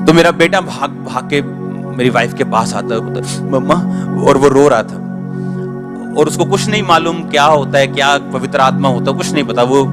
तो मेरा बेटा भाग भाग के मेरी वाइफ के पास आता है, मम्मा, और वो रो रहा था और उसको कुछ नहीं मालूम क्या होता है, क्या पवित्र आत्मा होता है, कुछ नहीं पता। वो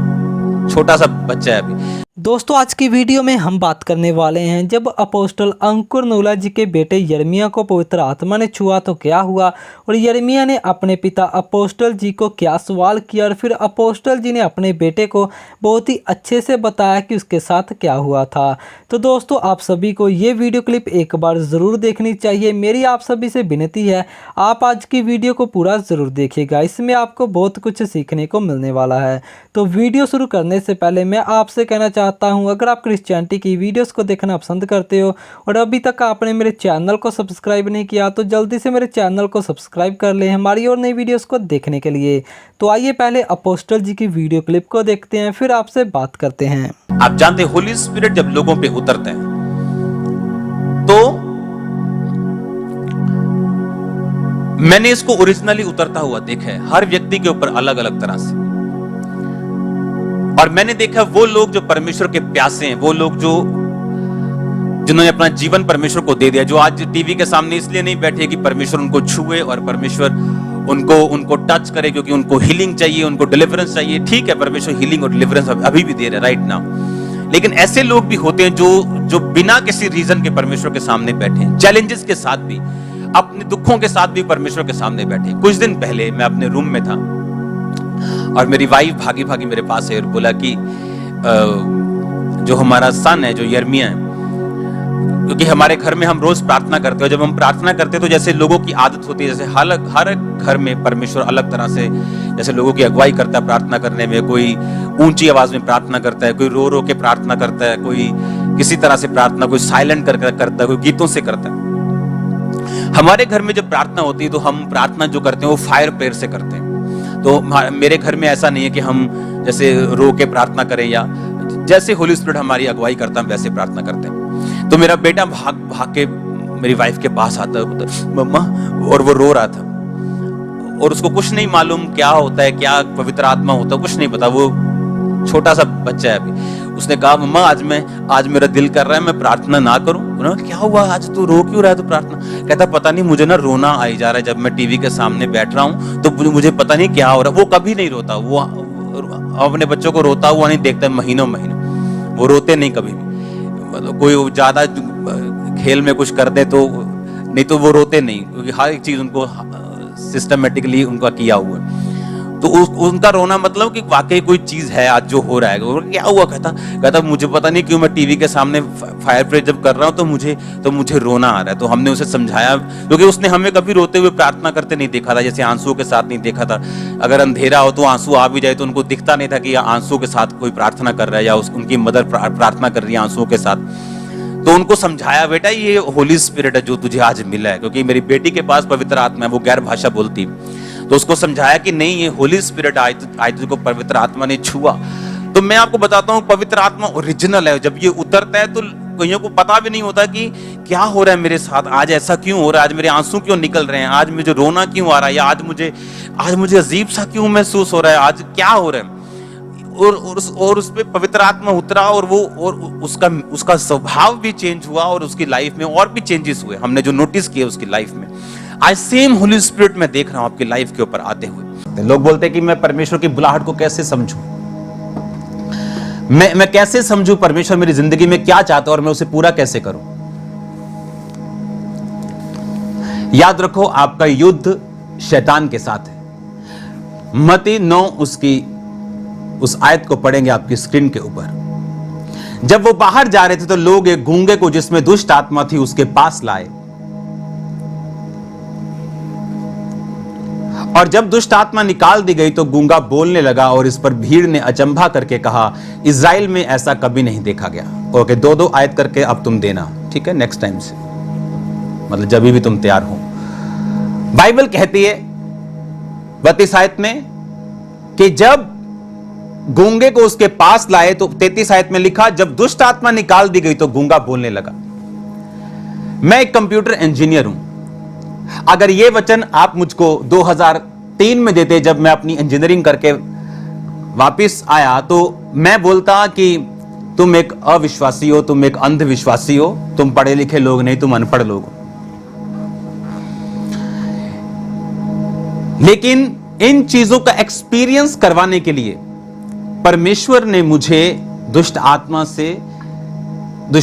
छोटा सा बच्चा है अभी। दोस्तों आज की वीडियो में हम बात करने वाले हैं जब अपोस्टल अंकुर नूला जी के बेटे यिर्मयाह को पवित्र आत्मा ने छुआ तो क्या हुआ, और यिर्मयाह ने अपने पिता अपोस्टल जी को क्या सवाल किया, और फिर अपोस्टल जी ने अपने बेटे को बहुत ही अच्छे से बताया कि उसके साथ क्या हुआ था। तो दोस्तों आप सभी को ये वीडियो क्लिप एक बार ज़रूर देखनी चाहिए। मेरी आप सभी से विनती है आप आज की वीडियो को पूरा ज़रूर देखिएगा, इसमें आपको बहुत कुछ सीखने को मिलने वाला है। तो वीडियो शुरू करने से पहले मैं आपसे कहना चाहता हूं, अगर आप क्रिश्चियनिटी की वीडियोस को देखना पसंद करते हो और अभी तक आपने मेरे चैनल को सब्सक्राइब नहीं किया तो जल्दी से मेरे चैनल को सब्सक्राइब कर लें हमारी और नई वीडियोस को देखने के लिए। तो आइए पहले अपोस्टल जी की वीडियो क्लिप को देखते हैं, फिर आपसे बात करते हैं। आप जानते हैं होली स्पिरिट जब लोगों पे उतरते हैं तो मैंने इसको ओरिजिनली उतरता हुआ देखा है हर व्यक्ति के ऊपर अलग अलग तरह से। और मैंने देखा वो लोग जो परमेश्वर के प्यासे हैं, वो लोग जो जिन्होंने अपना जीवन परमेश्वर को दे दिया, जो आज टीवी के सामने इसलिए नहीं बैठे कि परमेश्वर उनको छुए और परमेश्वर उनको टच करे, क्योंकि उनको हीलिंग चाहिए, उनको डिलीवरेंस चाहिए। ठीक है, परमेश्वर हीलिंग और डिलीवरेंस अभी भी दे रहे राइट नाउ, लेकिन ऐसे लोग भी होते हैं जो बिना किसी रीजन के परमेश्वर के सामने बैठे हैं, चैलेंजेस के साथ भी, अपने दुखों के साथ भी परमेश्वर के सामने बैठे। कुछ दिन पहले मैं अपने रूम में था और मेरी वाइफ भागी भागी मेरे पास है और बोला कि जो हमारा सन है, जो यिर्मयाह है, क्योंकि हमारे घर में हम रोज प्रार्थना करते हैं, जब हम प्रार्थना करते हैं तो जैसे लोगों की आदत होती है, जैसे हर घर में परमेश्वर अलग तरह से जैसे लोगों की अगुवाई करता है प्रार्थना करने में। कोई ऊंची आवाज में प्रार्थना करता है, कोई रो रो के प्रार्थना करता है, कोई किसी तरह से प्रार्थना, कोई साइलेंट करके करता है, कोई गीतों से करता है। हमारे घर में जब प्रार्थना होती है तो हम प्रार्थना जो करते हैं वो फायर प्रेयर से करते हैं। तो मेरे घर में ऐसा नहीं है कि हम जैसे रो के प्रार्थना करें, या जैसे होली स्पिरिट हमारी अगुवाई करता है वैसे प्रार्थना करते हैं। तो मेरा बेटा भाग भाग के मेरी वाइफ के पास आता है, मम्मा, और वो रो रहा था और उसको कुछ नहीं मालूम क्या होता है, क्या पवित्र आत्मा होता है, कुछ नहीं पता। वो छोटा सा बच्चा है अभी। उसने कहा मम्मा आज मेरा दिल कर रहा है मैं प्रार्थना ना करूं। उन्होंने क्या हुआ, आज तू रो क्यों रहा है, तू प्रार्थना? कहता पता नहीं मुझे ना रोना आई जा रहा है, जब मैं टीवी के सामने बैठ रहा हूं तो मुझे पता नहीं क्या हो रहा है। वो कभी नहीं रोता, वो अपने बच्चों को रोता हुआ नहीं देखता महीनों, वो रोते नहीं कभी भी। मतलब कोई ज्यादा खेल में कुछ कर दे तो, नहीं तो वो रोते नहीं, क्योंकि हर एक चीज उनको सिस्टमेटिकली उनका किया हुआ है। तो उनका रोना मतलब कि वाकई कोई चीज है आज जो हो रहा है। क्या हुआ, कहता मुझे पता नहीं क्यों मैं टीवी के सामने फायर प्रेयर जब कर रहा हूं तो मुझे रोना आ रहा है। तो हमने उसे समझाया, क्योंकि उसने हमें कभी रोते हुए प्रार्थना करते नहीं देखा था, जैसे आंसुओं के साथ नहीं देखा था। अगर अंधेरा हो तो आंसू आ भी जाए तो उनको दिखता नहीं था कि आंसुओं के साथ कोई प्रार्थना कर रहा है या उनकी मदर प्रार्थना कर रही है आंसुओं के साथ। तो उनको समझाया, बेटा ये होली स्पिरिट है जो तुझे आज मिला है, क्योंकि मेरी बेटी के पास पवित्र आत्मा है, वो गैर भाषा बोलती। तो उसको समझाया कि नहीं, ये होली स्पिरिट आज तुझको पवित्र आत्मा ने छुआ। तो मैं आपको बताता हूँ पवित्र आत्मा ओरिजिनल है। जब ये उतरता है तो कईयों को पता भी नहीं होता कि क्या हो रहा है मेरे साथ, आज ऐसा क्यों हो रहा है, आज मेरे आंसू क्यों निकल रहे हैं, आज मुझे रोना क्यों आ रहा है, या आज मुझे अजीब सा क्यों महसूस हो रहा है, आज क्या हो रहा है। और उस पे पवित्र आत्मा उतरा और उसका स्वभाव भी चेंज हुआ और उसकी लाइफ में और भी चेंजेस हुए, हमने जो नोटिस किए उसकी लाइफ में। आज सेम होली स्पिरिट में देख रहा हूं आपकी लाइफ के ऊपर आते हुए। लोग बोलते हैं कि मैं परमेश्वर की बुलाहट को कैसे समझूं, मैं कैसे समझूं परमेश्वर मेरी जिंदगी में क्या चाहता है और मैं उसे पूरा कैसे करूं। याद रखो आपका युद्ध शैतान के साथ है। मत्ती 9 उस आयत को पढ़ेंगे आपकी स्क्रीन के ऊपर। जब वो बाहर जा रहे थे तो लोग एक गूंगे को जिसमें दुष्ट आत्मा थी उसके पास लाए, और जब दुष्ट आत्मा निकाल दी गई तो गूंगा बोलने लगा, और इस पर भीड़ ने अचंभा करके कहा इज़राइल में ऐसा कभी नहीं देखा गया। ओके, 2-2 आयत करके अब तुम देना, ठीक है, नेक्स्ट टाइम से, मतलब जब भी तुम तैयार हो। बाइबल कहती है 32 आयत में कि जब गूंगे को उसके पास लाए, तो 33 आयत में लिखा जब दुष्ट आत्मा निकाल दी गई तो गूंगा बोलने लगा। मैं एक कंप्यूटर इंजीनियर हूं। अगर यह वचन आप मुझको 2003 में देते, जब मैं अपनी इंजीनियरिंग करके वापस आया, तो मैं बोलता कि तुम एक अविश्वासी हो, तुम एक अंधविश्वासी हो, तुम पढ़े लिखे लोग नहीं, तुम अनपढ़ लोग हो। लेकिन इन चीजों का एक्सपीरियंस करवाने के लिए परमेश्वर ने मुझे दुष्ट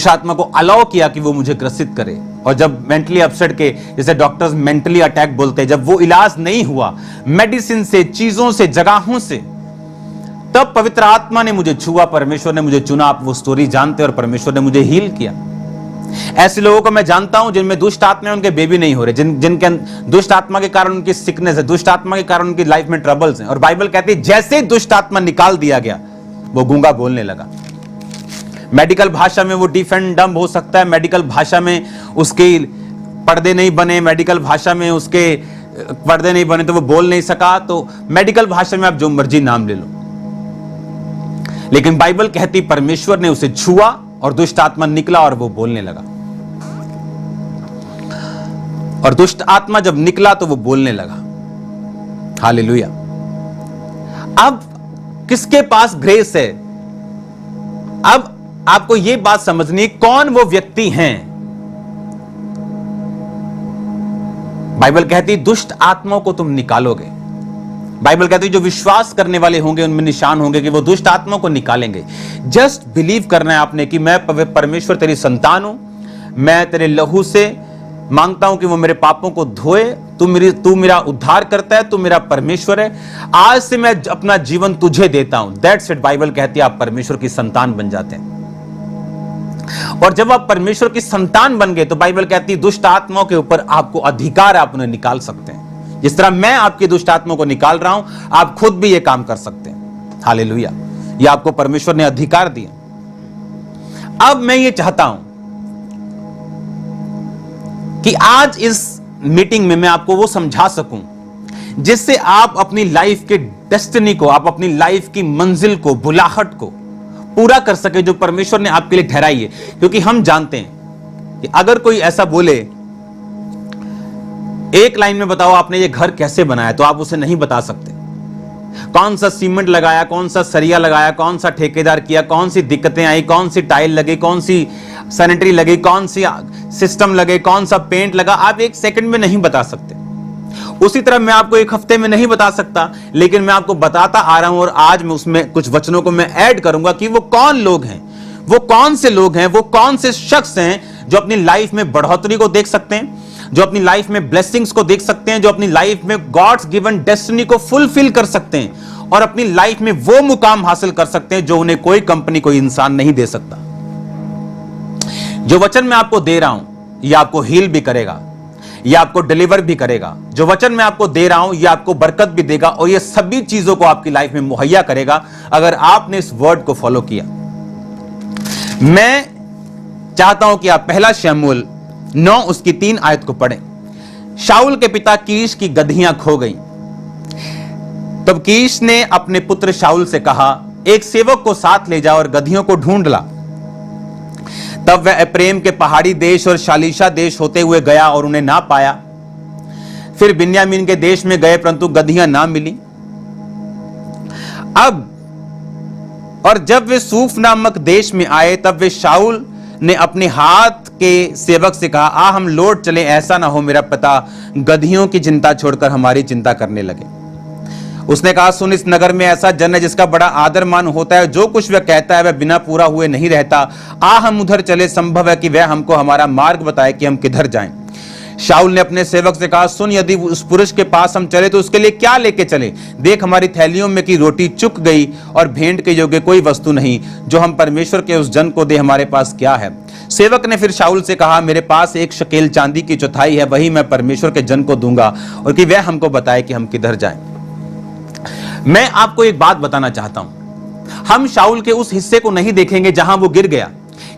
आत्मा को अलाउ किया कि वो मुझे ग्रसित करे। और जब मेंटली अपसेट के, जैसे डॉक्टर्स मेंटली अटैक बोलते हैं, जब वो इलाज नहीं हुआ मेडिसिन से, चीजों से, जगहों से, तब पवित्र आत्मा ने मुझे छुआ, परमेश्वर ने मुझे चुना। आप वो स्टोरी जानते हैं, और परमेश्वर ने मुझे हील किया। ऐसे लोगों को मैं जानता हूं जिनमें दुष्ट आत्मा है, उनके बेबी नहीं हो रहे, जिनके दुष्ट आत्मा के कारण उनकी सिकनेस है, दुष्ट आत्मा के कारण उनकी लाइफ में ट्रबल्स हैं। और बाइबल कहती है जैसे दुष्ट आत्मा निकाल दिया गया, वो गूंगा बोलने लगा। मेडिकल भाषा में वो डीफ एंड डम्ब हो सकता है, मेडिकल भाषा में उसके पर्दे नहीं बने, मेडिकल भाषा में उसके पर्दे नहीं बने तो वो बोल नहीं सका। तो मेडिकल भाषा में आप जो मर्जी नाम ले लो, लेकिन बाइबल कहती परमेश्वर ने उसे छुआ और दुष्ट आत्मा निकला और वो बोलने लगा। और दुष्ट आत्मा जब निकला तो वो बोलने लगा। हालेलुया। अब किसके पास ग्रेस है? अब आपको यह बात समझनी है, कौन वो व्यक्ति हैं। बाइबल कहती दुष्ट आत्माओं को तुम निकालोगे। बाइबल कहती है जो विश्वास करने वाले होंगे उनमें निशान होंगे कि वो दुष्ट आत्माओं को निकालेंगे। जस्ट बिलीव करना है आपने कि मैं परमेश्वर तेरी संतान हूं, मैं तेरे लहू से मांगता हूं कि वो मेरे पापों को धोए। तू मेरा उद्धार करता है, तू मेरा परमेश्वर है। आज से मैं अपना जीवन तुझे देता हूं। That's it. बाइबल कहती है आप परमेश्वर की संतान बन जाते हैं। और जब आप परमेश्वर की संतान बन गए तो बाइबल कहती है दुष्ट आत्माओं के ऊपर आपको अधिकार है, आप उन्हें निकाल सकते हैं। जिस तरह मैं आपकी दुष्ट आत्माओं को निकाल रहा हूं, आप खुद भी यह काम कर सकते हैं। हालेलुया। यह आपको परमेश्वर ने अधिकार दिया। अब मैं ये चाहता हूं कि आज इस मीटिंग में मैं आपको वो समझा सकूं जिससे आप अपनी लाइफ के डेस्टिनी को, आप अपनी लाइफ की मंजिल को, बुलाहट को पूरा कर सके जो परमेश्वर ने आपके लिए ठहराई है। क्योंकि हम जानते हैं कि अगर कोई ऐसा बोले, एक लाइन में बताओ आपने ये घर कैसे बनाया, तो आप उसे नहीं बता सकते। कौन सा सीमेंट लगाया, कौन सा सरिया लगाया, कौन सा ठेकेदार किया, कौन सी दिक्कतें आई, कौन सी टाइल लगी, कौन सी सैनिटरी लगी, कौन सी सिस्टम लगे, कौन सा पेंट लगा, आप एक सेकंड में नहीं बता सकते। उसी तरह मैं आपको एक हफ्ते में नहीं बता सकता, लेकिन मैं आपको बताता आ रहा हूं। और आज मैं उसमें कुछ वचनों को मैं ऐड करूंगा कि वो कौन लोग हैं, वो कौन से लोग हैं, वो कौन से शख्स हैं जो अपनी लाइफ में बढ़ोतरी को देख सकते हैं, जो अपनी लाइफ में ब्लेसिंग्स को देख सकते हैं, जो अपनी लाइफ में गॉड्स गिवन डेस्टिनी को फुलफिल कर सकते हैं और अपनी लाइफ में वो मुकाम हासिल कर सकते हैं जो उन्हें कोई कंपनी, कोई इंसान नहीं दे सकता। जो वचन मैं आपको दे रहा हूं यह आपको हील भी करेगा, यह आपको डिलीवर भी करेगा। जो वचन मैं आपको दे रहा हूं यह आपको बरकत भी देगा और यह सभी चीजों को आपकी लाइफ में मुहैया करेगा अगर आपने इस वर्ड को फॉलो किया। मैं चाहता हूं कि आप पहला शमूएल 9 उसकी 3 आयत को पढ़ें। शाऊल के पिता कीश की गदहियां खो गईं। तब कीश ने अपने पुत्र शाऊल से कहा, एक सेवक को साथ ले जा और गदहियों को ढूंढ ला। तब वह एप्रेम के पहाड़ी देश और शालीशा देश होते हुए गया और उन्हें ना पाया। फिर बिन्यामीन के देश में गए परंतु गदहियां ना मिली। अब और जब वे सूफ नामक देश में आए तब वे शाऊल ने अपने हाथ के सेवक से कहा, आ हम लौट चले, ऐसा ना हो मेरा पिता गदहियों की चिंता छोड़कर हमारी चिंता करने लगे। उसने कहा, सुन, इस नगर में ऐसा जन है जिसका बड़ा आदर मान होता है, जो कुछ वह कहता है वह बिना पूरा हुए नहीं रहता। आ हम उधर चले, संभव है कि वह हमको हमारा मार्ग बताए कि हम किधर जाएं। शाऊल ने अपने सेवक से कहा, सुन, यदि उस पुरुष के पास हम चले तो उसके लिए क्या लेके चले? देख, हमारी थैलियों में की रोटी चुक गई और भेंट के योग्य कोई वस्तु नहीं, जो हम परमेश्वर के उस जन को दे, हमारे पास क्या है? सेवक ने फिर शाऊल से कहा, मेरे पास 1 शकेल चांदी की चौथाई है, वही मैं परमेश्वर के जन को दूंगा और कि वह हमको बताए कि हम किधर जाएं। मैं आपको एक बात बताना चाहता हूं, हम शाऊल के उस हिस्से को नहीं देखेंगे जहां वो गिर गया,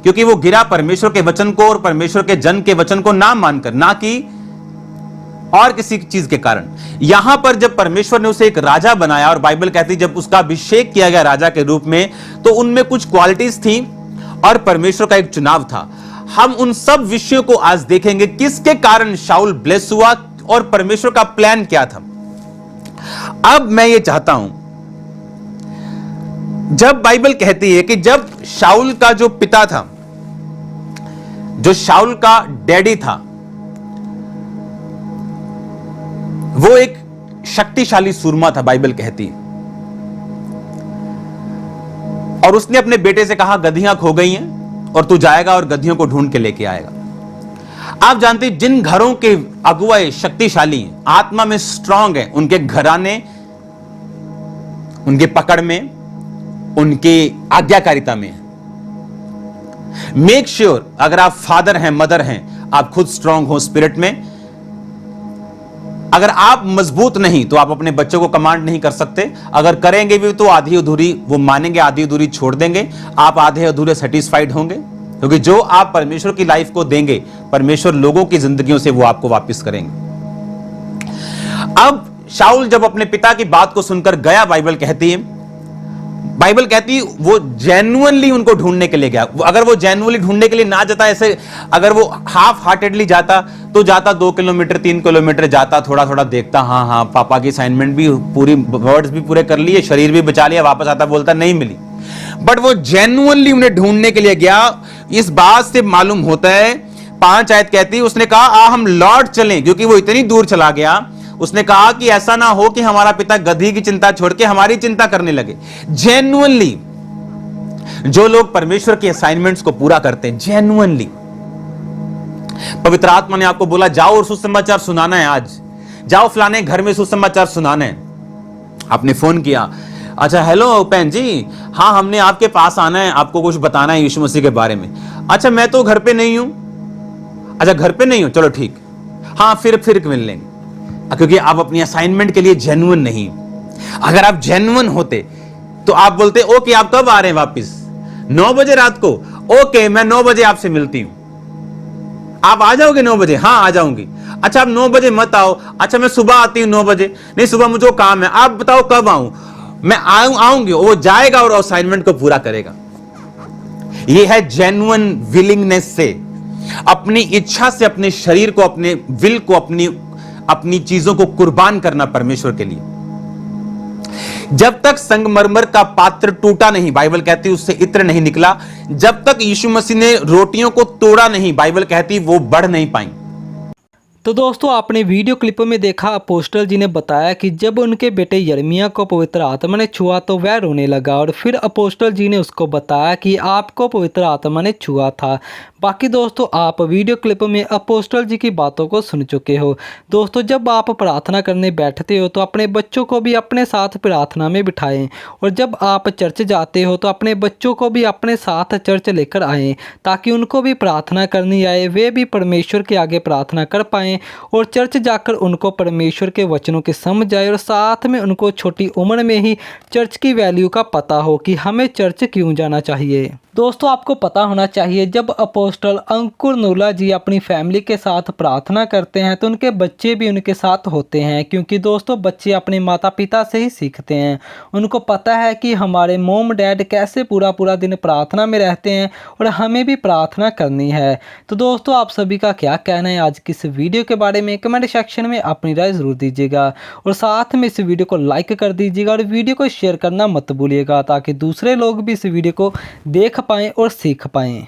क्योंकि वो गिरा परमेश्वर के वचन को और परमेश्वर के जन के वचन को ना मानकर, ना कि और किसी चीज के कारण। यहां पर जब परमेश्वर ने उसे एक राजा बनाया और बाइबल कहती जब उसका अभिषेक किया गया राजा के रूप में, तो उनमें कुछ क्वालिटीज थी और परमेश्वर का एक चुनाव था। हम उन सब विषयों को आज देखेंगे, किसके कारण शाऊल ब्लेस हुआ और परमेश्वर का प्लान क्या था। अब मैं ये चाहता हूं जब बाइबल कहती है कि जब शाऊल का जो पिता था, जो शाऊल का डैडी था, वो एक शक्तिशाली सूरमा था, बाइबल कहती है, और उसने अपने बेटे से कहा गधियां खो गई हैं और तू जाएगा और गधियों को ढूंढ के लेके आएगा। आप जानते हैं जिन घरों के अगुवाए शक्तिशाली हैं, आत्मा में स्ट्रांग है, उनके घराने उनके पकड़ में, उनके आज्ञाकारिता में है। मेक श्योर अगर आप फादर हैं, मदर हैं, आप खुद स्ट्रांग हो स्पिरिट में। अगर आप मजबूत नहीं तो आप अपने बच्चों को कमांड नहीं कर सकते। अगर करेंगे भी तो आधी अधूरी वो मानेंगे, आधी अधूरी छोड़ देंगे। आप आधे अधूरे सेटिस्फाइड होंगे, क्योंकि जो आप परमेश्वर की लाइफ को देंगे, परमेश्वर लोगों की जिंदगियों से वो आपको वापस करेंगे। अब शाऊल जब अपने पिता की बात को सुनकर गया, बाइबल कहती है वो जेन्युइनली उनको ढूंढने के लिए गया। अगर वो जेन्युइनली ढूंढने के लिए ना जाता, ऐसे अगर वो हाफ हार्टेडली जाता तो जाता 2 किलोमीटर 3 किलोमीटर जाता, थोड़ा थोड़ा देखता, हाँ पापा की असाइनमेंट भी पूरी, वर्ड्स भी पूरे कर लिए, शरीर भी बचा लिया, वापस आता बोलता नहीं मिली। बट वो जेन्युइनली उन्हें ढूंढने के लिए गया। इस बात से मालूम होता है, 5 आयत कहती है, उसने कहा आ हम लौट चलें, क्योंकि वो इतनी दूर चला गया। उसने कहा कि ऐसा ना हो कि हमारा पिता गधी की चिंता छोड़ के हमारी चिंता करने लगे। जेन्युइनली जो लोग परमेश्वर के असाइनमेंट्स को पूरा करते हैं, जेन्युइनली, पवित्र आत्मा ने आपको बोला जाओ और सुसमाचार सुनाना है, आज जाओ फलाने घर में सुसमाचार सुनाना है। आपने फोन किया, अच्छा हेलो बहन जी, हाँ हमने आपके पास आना है, आपको कुछ बताना है यीशु मसीह के बारे में। अच्छा मैं तो घर पे नहीं हूं। अच्छा घर पे नहीं हूं, चलो ठीक, हाँ फिर मिल लेंगे, क्योंकि आप अपनी असाइनमेंट के लिए जेन्युइन नहीं। अगर आप जेन्युइन होते तो आप बोलते ओके आप कब आ रहे हैं वापस? 9 बजे रात को। ओके मैं 9 बजे आपसे मिलती हूं, आप आ जाओगे 9 बजे? हाँ आ जाऊंगी। अच्छा आप 9 बजे मत आओ। अच्छा मैं सुबह आती हूं 9 बजे। नहीं सुबह मुझे काम है, आप बताओ कब आऊं? मैं आऊंगी। वो जाएगा और असाइनमेंट को पूरा करेगा। यह है जेन्युइन विलिंगनेस से, अपनी इच्छा से, अपने शरीर को, अपने विल को, अपनी चीजों को कुर्बान करना परमेश्वर के लिए। जब तक संगमरमर का पात्र टूटा नहीं, बाइबल कहती उससे इत्र नहीं निकला। जब तक यीशु मसीह ने रोटियों को तोड़ा नहीं, बाइबल कहती वो बढ़ नहीं पाई। तो दोस्तों आपने वीडियो क्लिप में देखा, अपोस्टल जी ने बताया कि जब उनके बेटे यिर्मयाह को पवित्र आत्मा ने छुआ तो वह रोने लगा, और फिर अपोस्टल जी ने उसको बताया कि आपको पवित्र आत्मा ने छुआ था। बाकी दोस्तों आप वीडियो क्लिप में अपोस्टल जी की बातों को सुन चुके हो। दोस्तों जब आप प्रार्थना करने बैठते हो तो अपने बच्चों को भी अपने साथ प्रार्थना में बिठाएं, और जब आप चर्च जाते हो तो अपने बच्चों को भी अपने साथ चर्च लेकर आएँ, ताकि उनको भी प्रार्थना करनी आए, वे भी परमेश्वर के आगे प्रार्थना कर पाएँ और चर्च जाकर उनको परमेश्वर के वचनों की समझ आए, और साथ में उनको छोटी उम्र में ही चर्च की वैल्यू का पता हो कि हमें चर्च क्यों जाना चाहिए। दोस्तों आपको पता होना चाहिए, जब अपोस्टल अंकुर नूला जी अपनी फैमिली के साथ प्रार्थना करते हैं तो उनके बच्चे भी उनके साथ होते हैं, क्योंकि दोस्तों बच्चे अपने माता पिता से ही सीखते हैं। उनको पता है कि हमारे मोम डैड कैसे पूरा दिन प्रार्थना में रहते हैं और हमें भी प्रार्थना करनी है। तो दोस्तों आप सभी का क्या कहना है आज की इस वीडियो के बारे में? कमेंट सेक्शन में अपनी राय ज़रूर दीजिएगा, और साथ में इस वीडियो को लाइक कर दीजिएगा और वीडियो को शेयर करना मत भूलिएगा, ताकि दूसरे लोग भी इस वीडियो को देख पाएँ और सीख पाएँ।